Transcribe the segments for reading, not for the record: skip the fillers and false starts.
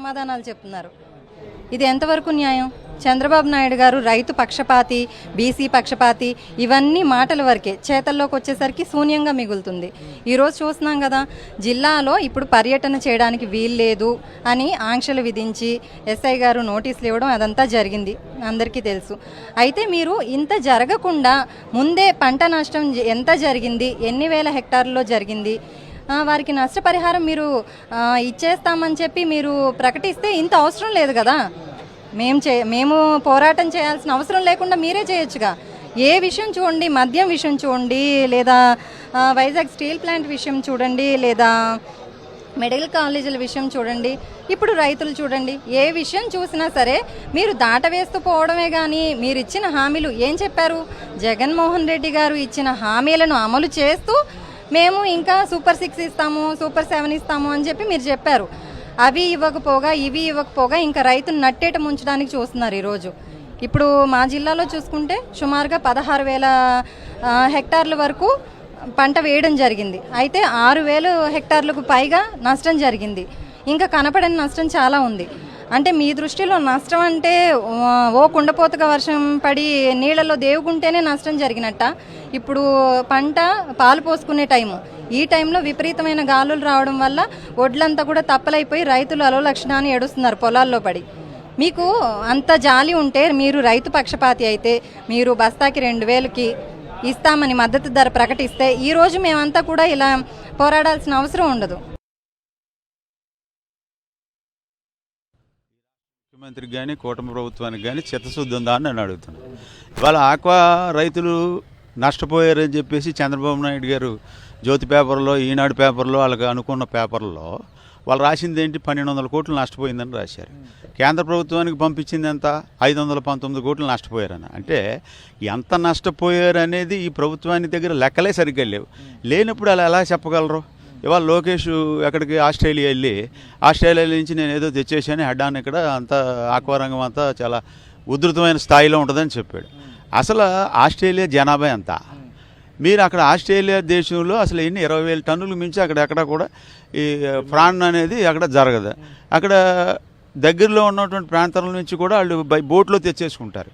సమాధానాలు చెప్తున్నారు. ఇది ఎంతవరకు న్యాయం? చంద్రబాబు నాయుడు గారు రైతు పక్షపాతి, బీసీ పక్షపాతి, ఇవన్నీ మాటల వరకే, చేతల్లోకి వచ్చేసరికి శూన్యంగా మిగులుతుంది. ఈరోజు చూస్తున్నాం కదా, జిల్లాలో ఇప్పుడు పర్యటన చేయడానికి వీల్లేదు అని ఆంక్షలు విధించి ఎస్ఐ గారు నోటీసులు ఇవ్వడం అదంతా జరిగింది, అందరికీ తెలుసు. అయితే మీరు ఇంత జరగకుండా ముందే పంట నష్టం ఎంత జరిగింది, ఎన్ని వేల హెక్టార్లలో జరిగింది, వారికి నష్టపరిహారం మీరు ఇచ్చేస్తామని చెప్పి మీరు ప్రకటిస్తే ఇంత అవసరం లేదు కదా. మేము పోరాటం చేయాల్సిన అవసరం లేకుండా మీరే చేయొచ్చుగా. ఏ విషయం చూడండి, మద్యం విషయం చూడండి, లేదా వైజాగ్ స్టీల్ ప్లాంట్ విషయం చూడండి, లేదా మెడికల్ కాలేజీల విషయం చూడండి, ఇప్పుడు రైతులు చూడండి, ఏ విషయం చూసినా సరే మీరు దాటవేస్తూ పోవడమే. కానీ మీరు ఇచ్చిన హామీలు ఏం చెప్పారు? జగన్మోహన్ రెడ్డి గారు ఇచ్చిన హామీలను అమలు చేస్తూ మేము ఇంకా సూపర్ 6 ఇస్తాము, సూపర్ 7 ఇస్తాము అని చెప్పి మీరు చెప్పారు. అవి ఇవ్వకపోగా ఇవి ఇవ్వకపోగా ఇంకా రైతును నట్టేట ముంచడానికి చూస్తున్నారు ఈరోజు. ఇప్పుడు మా జిల్లాలో చూసుకుంటే సుమారుగా 16,000 హెక్టార్ల వరకు పంట వేయడం జరిగింది. అయితే 6,000 హెక్టార్లకు పైగా నష్టం జరిగింది. ఇంకా కనపడని నష్టం చాలా ఉంది. అంటే మీ దృష్టిలో నష్టం అంటే ఓ కుండపోతగా వర్షం పడి నీళ్ళలో దేవుకుంటేనే నష్టం జరిగినట్ట? ఇప్పుడు పంట పాలు పోసుకునే టైము, ఈ టైంలో విపరీతమైన గాలులు రావడం వల్ల ఒడ్లంతా కూడా తప్పలైపోయి రైతులు అలోలక్షణాన్ని ఏడుస్తున్నారు పొలాల్లో పడి. మీకు అంత జాలి ఉంటే మీరు రైతు పక్షపాతి అయితే మీరు బస్తాకి 2,000కి ఇస్తామని మద్దతు ధర ప్రకటిస్తే ఈరోజు మేమంతా కూడా ఇలా పోరాడాల్సిన అవసరం ఉండదు. ముఖ్యమంత్రికి కానీ కూటమి ప్రభుత్వానికి కానీ చిత్తశుద్ధి ఉందా అని నేను అడుగుతున్నాను. ఇవాళ ఆక్వా రైతులు నష్టపోయారని చెప్పేసి చంద్రబాబు నాయుడు గారు జ్యోతి పేపర్లో, ఈనాడు పేపర్లో, వాళ్ళకి అనుకున్న పేపర్లో వాళ్ళు రాసింది ఏంటి? 1,200 కోట్లు నష్టపోయిందని రాశారు. కేంద్ర ప్రభుత్వానికి పంపించింది ఎంత? 519 కోట్లు నష్టపోయారని. అంటే ఎంత నష్టపోయారు అనేది ఈ ప్రభుత్వానికి దగ్గర లెక్కలే సరిగ్గా లేవు. లేనప్పుడు అలా ఎలా చెప్పగలరు? ఇవాళ లోకేష్ ఎక్కడికి ఆస్ట్రేలియా వెళ్ళి ఆస్ట్రేలియా నుంచి నేను ఏదో తెచ్చేసాను, హెడ్డాన్ ఇక్కడ అంతా ఆక్వారంగం అంతా చాలా ఉధృతమైన స్థాయిలో ఉంటుందని చెప్పాడు. అసలు ఆస్ట్రేలియా జనాభా ఎంత? మీరు అక్కడ ఆస్ట్రేలియా దేశంలో అసలు ఎన్ని 20,000 టన్నులు మించి అక్కడ కూడా ఈ ప్రాణం అనేది అక్కడ జరగదు. అక్కడ దగ్గరలో ఉన్నటువంటి ప్రాంతాల నుంచి కూడా వాళ్ళు బోట్లో తెచ్చేసుకుంటారు.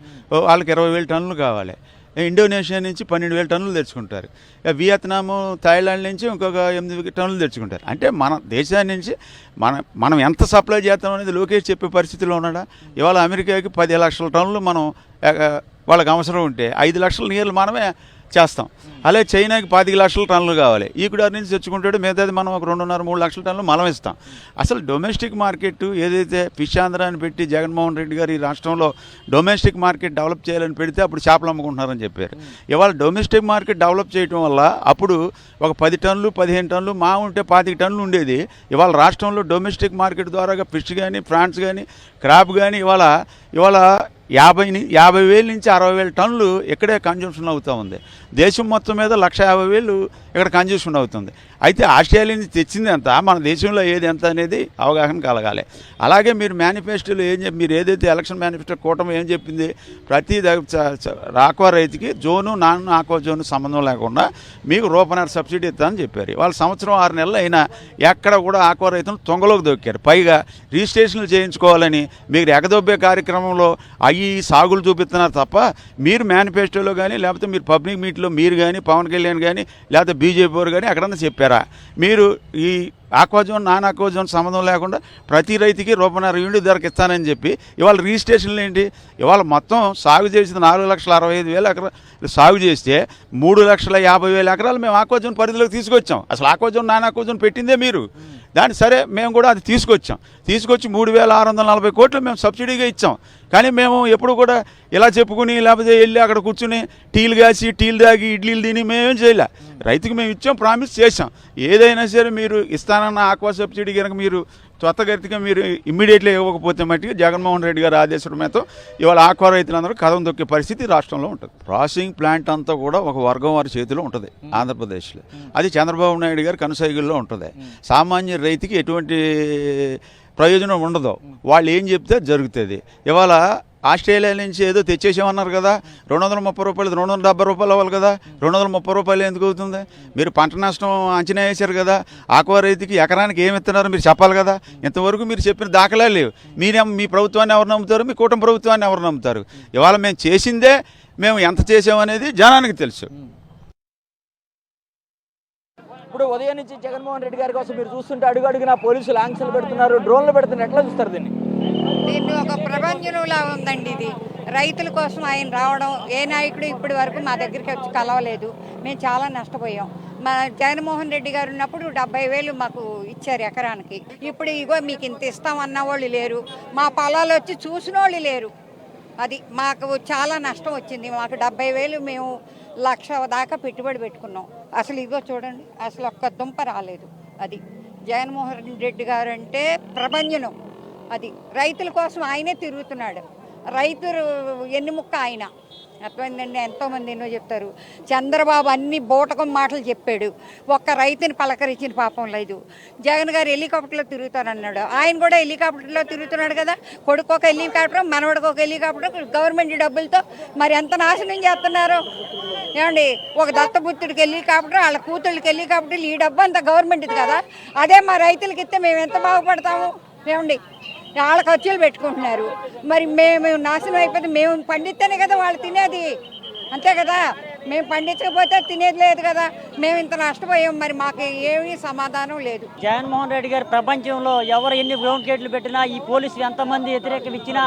వాళ్ళకి 20,000 టన్నులు కావాలి. ఇండోనేషియా నుంచి 12,000 టన్నులు తెచ్చుకుంటారు. వియత్నాము, థాయిలాండ్ నుంచి ఇంకొక 8 టన్నులు తెచ్చుకుంటారు. అంటే మన దేశాన్ని నుంచి మనం ఎంత సప్లై చేస్తాం అనేది లోకేష్ చెప్పే పరిస్థితిలో ఉన్నాడా? ఇవాళ అమెరికాకి 10 లక్షల టన్నులు మనం వాళ్ళకి అవసరం ఉంటే 5 లక్షల నీళ్ళు మనమే చేస్తాం. అలాగే చైనాకి 25 లక్షల టన్నులు కావాలి, ఈకుడారి నుంచి తెచ్చుకుంటాడు. మిగతాది మనం ఒక 2.5-3 లక్షల టన్నులు మనం ఇస్తాం. అసలు డొమెస్టిక్ మార్కెట్ ఏదైతే ఫిష్ ఆంధ్రాన్ని పెట్టి జగన్మోహన్ రెడ్డి గారు ఈ రాష్ట్రంలో డొమెస్టిక్ మార్కెట్ డెవలప్ చేయాలని పెడితే అప్పుడు చేపలు అమ్ముకుంటున్నారని చెప్పారు. ఇవాళ డొమెస్టిక్ మార్కెట్ డెవలప్ చేయడం వల్ల అప్పుడు ఒక 10 టన్నులు 15 టన్నులు మా ఉంటే 25 టన్నులు ఉండేది. ఇవాళ రాష్ట్రంలో డొమెస్టిక్ మార్కెట్ ద్వారా ఫిష్ కానీ, ఫ్రాన్స్ కానీ, క్రాబ్ కానీ ఇవాళ 50,000 నుంచి 60,000 టన్నులు ఇక్కడే కన్జంప్షన్ అవుతూ ఉంది. దేశం మొత్తం మీద 150,000 ఇక్కడ కన్జంప్షన్ అవుతుంది. అయితే ఆస్ట్రేలియా నుంచి తెచ్చింది ఎంత, మన దేశంలో ఏది ఎంత అనేది అవగాహన కలగాలి. అలాగే మీరు మేనిఫెస్టోలో మీరు ఏదైతే ఎలక్షన్ మేనిఫెస్టో కూటమి ఏం చెప్పింది? ప్రతి ఆక్వా రైతుకి జోను, నాన్ ఆక్వా జోను సంబంధం లేకుండా మీకు రూపాయన్నర సబ్సిడీ ఇస్తామని చెప్పారు. వాళ్ళ సంవత్సరం 6 నెలలు అయినా ఎక్కడ కూడా ఆక్వా రైతులు తొంగలోకి దొక్కారు. పైగా రిజిస్ట్రేషన్లు చేయించుకోవాలని మీరు ఎగదొబ్బే కార్యక్రమంలో అయ్యి సాగులు చూపిస్తున్నారు తప్ప మీరు మేనిఫెస్టోలో కానీ లేకపోతే మీరు పబ్లిక్ మీట్లో మీరు కానీ పవన్ కళ్యాణ్ కానీ లేకపోతే బీజేపీ వారు కానీ ఎక్కడన్నా చెప్పారా? మీరు ఈ ఆక్వాజోన్, నాన్ ఆక్వాజోన్ సంబంధం లేకుండా ప్రతి రైతుకి రూపాయన్నర యూనిట్ ధరకు ఇస్తానని చెప్పి ఇవాళ రిజిస్ట్రేషన్లు ఏంటి? ఇవాళ మొత్తం సాగు చేసింది 4,65,000 ఎకరాలు సాగు చేస్తే 3,50,000 ఎకరాలు మేము ఆక్వాజోన్ పరిధిలోకి తీసుకొచ్చాం. అసలు ఆక్వాజోన్, నాన్ ఆక్వాజోన్ పెట్టిందే మీరు. దాన్ని సరే మేము కూడా అది తీసుకొచ్చి 3,640 కోట్లు మేము సబ్సిడీగా ఇచ్చాం. కానీ మేము ఎప్పుడు కూడా ఇలా చెప్పుకుని లేకపోతే వెళ్ళి అక్కడ కూర్చుని టీలు కాసి టీలు తాగి ఇడ్లీలు తిని మేమేం చేయలే. రైతుకి మేము ఇచ్చాం, ప్రామిస్ చేసాం. ఏదైనా సరే మీరు ఇస్తానన్న ఆక్వా సబ్సిడీ కనుక మీరు త్వరగతిగా మీరు ఇమ్మీడియట్లీ ఇవ్వకపోతే మట్టికి జగన్మోహన్ రెడ్డి గారు ఆదేశం మీద ఇవాళ ఆక్వా రైతులందరూ కథం దొక్కే పరిస్థితి రాష్ట్రంలో ఉంటుంది. ప్రాసెసింగ్ ప్లాంట్ అంతా కూడా ఒక వర్గం వారి చేతిలో ఉంటుంది ఆంధ్రప్రదేశ్లో. అది చంద్రబాబు నాయుడు గారి కనుసైగుల్లో ఉంటుంది. సామాన్య రైతుకి ఎటువంటి ప్రయోజనం ఉండదు. వాళ్ళు ఏం చెప్తే జరుగుతుంది. ఇవాళ ఆస్ట్రేలియా నుంచి ఏదో తెచ్చేసామన్నారు కదా, 230 రూపాయలు 270 రూపాయలు అవ్వాలి కదా, 230 రూపాయలు ఎందుకు అవుతుంది? మీరు పంట నష్టం అంచనా వేశారు కదా, ఆక్వా రైతుకి ఎకరానికి ఏమి ఇస్తున్నారో మీరు చెప్పాలి కదా. ఇంతవరకు మీరు చెప్పిన దాఖలా లేవు. మీరేమో మీ ప్రభుత్వాన్ని ఎవరు నమ్ముతారు, మీ కూటమి ప్రభుత్వాన్ని ఎవరు నమ్ముతారు? ఇవాళ మేము చేసిందే, మేము ఎంత చేసామనేది జనానికి తెలుసు. ఇప్పుడు ఉదయం నుంచి జగన్మోహన్ రెడ్డి గారి కోసం మీరు చూస్తుంటే అడుగడుగునా పోలీసులు ఆంక్షలు పెడుతున్నారు, డ్రోన్లు పెడుతున్నారు. ఎట్లా చూస్తారు దీన్ని? దీన్ని ఒక ప్రభంజనంలా ఉందండి. ఇది రైతుల కోసం ఆయన రావడం, ఏ నాయకుడు ఇప్పటి వరకు మా దగ్గరికి వచ్చి కలవలేదు. మేము చాలా నష్టపోయాం. మా జగన్మోహన్ రెడ్డి గారు ఉన్నప్పుడు 70,000 మాకు ఇచ్చారు ఎకరానికి. ఇప్పుడు ఇగో మీకు ఇంత ఇస్తాం అన్న వాళ్ళు లేరు, మా పొలాలు వచ్చి చూసిన వాళ్ళు లేరు. అది మాకు చాలా నష్టం వచ్చింది. మాకు 70,000 మేము 1,00,000 దాకా పెట్టుబడి పెట్టుకున్నాం. అసలు ఇగో చూడండి, అసలు ఒక్క దుంప రాలేదు. అది జగన్మోహన్ రెడ్డి గారు అంటే ప్రభంజనం. అది రైతుల కోసం ఆయనే తిరుగుతున్నాడు. రైతులు ఎన్నుముక్క ఆయన. అర్థమైందండి. ఎంతోమంది ఎన్నో చెప్తారు. చంద్రబాబు అన్ని బూటకం మాటలు చెప్పాడు, ఒక్క రైతుని పలకరించిన పాపం లేదు. జగన్ గారు హెలికాప్టర్లో తిరుగుతానన్నాడు, ఆయన కూడా హెలికాప్టర్లో తిరుగుతున్నాడు కదా. కొడుకు ఒక హెలికాప్టర్, మనవడికి ఒక హెలికాప్టర్, గవర్నమెంట్ డబ్బులతో మరి ఎంత నాశనం చేస్తున్నారు ఏమండి. ఒక దత్తపుత్రుడికి హెలికాప్టర్, వాళ్ళ కూతుళ్ళకి హెలికాప్టర్లు, ఈ డబ్బు అంతా గవర్నమెంట్ది కదా. అదే మా రైతులకి ఇస్తే మేము ఎంత బాగుపడతాము ఏమండి. వాళ్ళ ఖర్చులు పెట్టుకుంటున్నారు, మరి మేము నాశనం అయిపోతే మేము పండిస్తేనే కదా వాళ్ళు తినేది, అంతే కదా. మేము పండించకపోతే తినేది లేదు కదా. మేము ఇంత నష్టపోయాం, మరి మాకు ఏమీ సమాధానం లేదు. జగన్మోహన్ రెడ్డి గారి ప్రపంచంలో ఎవరు ఎన్ని గ్రౌండ్ గేట్లు పెట్టినా, ఈ పోలీసులు ఎంతమంది వ్యతిరేకం ఇచ్చినా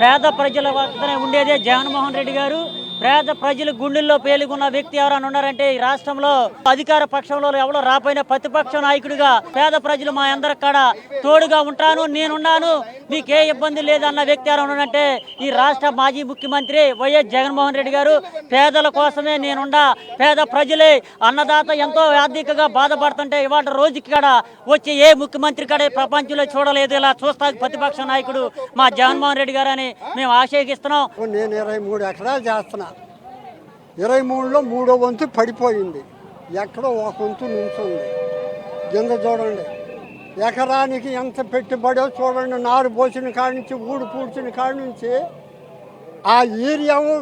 పేద ప్రజల వద్దనే ఉండేదే జగన్మోహన్ రెడ్డి గారు. పేద ప్రజల గుండెల్లో పేలుగున్న వ్యక్తి ఎవరైనా ఉన్నారంటే ఈ రాష్ట్రంలో అధికార పక్షంలో ఎవరో రాపోయిన ప్రతిపక్ష నాయకుడిగా పేద ప్రజలు మా అందరికాడ తోడుగా ఉంటాను, నేనున్నాను, మీకే ఇబ్బంది లేదన్న వ్యక్తి ఎవరైనా ఉన్నారంటే ఈ రాష్ట్ర మాజీ ముఖ్యమంత్రి వైఎస్ జగన్మోహన్ రెడ్డి గారు. పేదల కోసమే నేనుండా, పేద ప్రజలే అన్నదాత ఎంతో ఆర్థికంగా బాధపడుతుంటే ఇవాళ రోజుకి కాడ వచ్చి ఏ ముఖ్యమంత్రి కాడ ప్రపంచంలో చూడలేదు. ఇలా చూస్తా ప్రతిపక్ష నాయకుడు మా జగన్మోహన్ రెడ్డి గారు అని మేము ఆశయిస్తున్నాం. నేను 23 ఎకరాలు చేస్తున్నా. 23లో 3వ వంతు పడిపోయింది, ఎక్కడో ఒక వంతు నుంచుంది. కింద చూడండి, ఎకరానికి ఎంత పెట్టుబడో చూడండి. నారు పోసిన కాడి నుంచి, ఊడు పూడ్చిన కాడి నుంచి, ఆ యూరియాము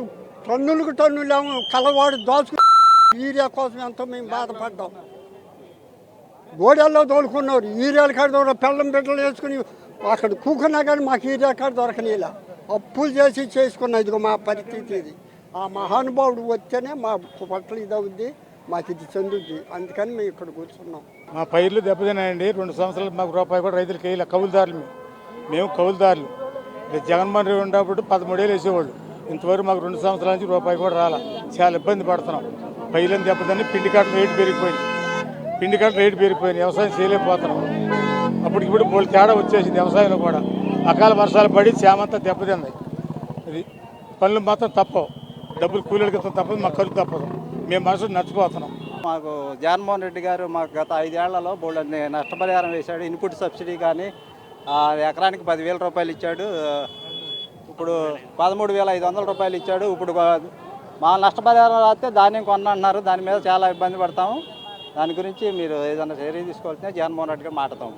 టన్నులకు టన్నులేమో కలవాడు దోచుకు యూరియా కోసం ఎంతో మేము బాధపడ్డాం. గోడెల్లో తోలుకున్నారు, యూరియాల కాడ దొర పెళ్ళం బిడ్డలు వేసుకుని అక్కడ కూకున్నా కానీ మాకు యూరియా కాడ దొరకనిలా. అప్పులు చేసి చేసుకున్నా. ఇదిగో మా పరిస్థితి ఇది. ఆ మహానుభావుడు వస్తేనే మా పట్ల ఇది అవుద్ది, మాకు ఇది చెందుద్ది. అందుకని మేము ఇక్కడ కూర్చున్నాం. మా పైర్లు దెబ్బతిన్నాయండి. 2 సంవత్సరాలు మాకు రూపాయి కూడా రైతులకి వేయాలి. కౌలుదారులు మేము కౌలుదారులు. జగన్మోహన్ రెడ్డి ఉన్నప్పుడు 13 ఏళ్ళు వేసేవాళ్ళు. ఇంతవరకు మాకు 2 సంవత్సరాల నుంచి రూపాయి కూడా రాలా. చాలా ఇబ్బంది పడుతున్నాం. పైర్లను దెబ్బతిని పిండి కట్ట రేటు పెరిగిపోయింది. వ్యవసాయం చేయలేకపోతున్నాం. అప్పటికి ఇప్పుడు బోళ్ళు తేడా వచ్చేసింది వ్యవసాయంలో కూడా. అకాల వర్షాలు పడి చేమంతా దెబ్బతింది. అది పనులు మాత్రం తప్పవు, డబ్బులు కూలీలకి తప్పదు, మాకు ఖర్చు తప్పదు. మేము మనసు నచ్చిపోతున్నాం. మాకు జగన్మోహన్ రెడ్డి గారు మాకు గత 5 ఏళ్లలో బోళ్ళని నష్టపరిహారం వేశాడు. ఇన్పుట్ సబ్సిడీ కానీ ఎకరానికి 10,000 రూపాయలు ఇచ్చాడు. ఇప్పుడు 13,500 రూపాయలు ఇచ్చాడు. ఇప్పుడు మా నష్టపరిహారం రాస్తే ధాన్యం కొనంటున్నారు. దాని మీద చాలా ఇబ్బంది పడతాము. దాని గురించి మీరు ఏదైనా చర్య తీసుకోవాల్సిన జగన్మోహన్ రెడ్డి గారు మాట్లాడతాం.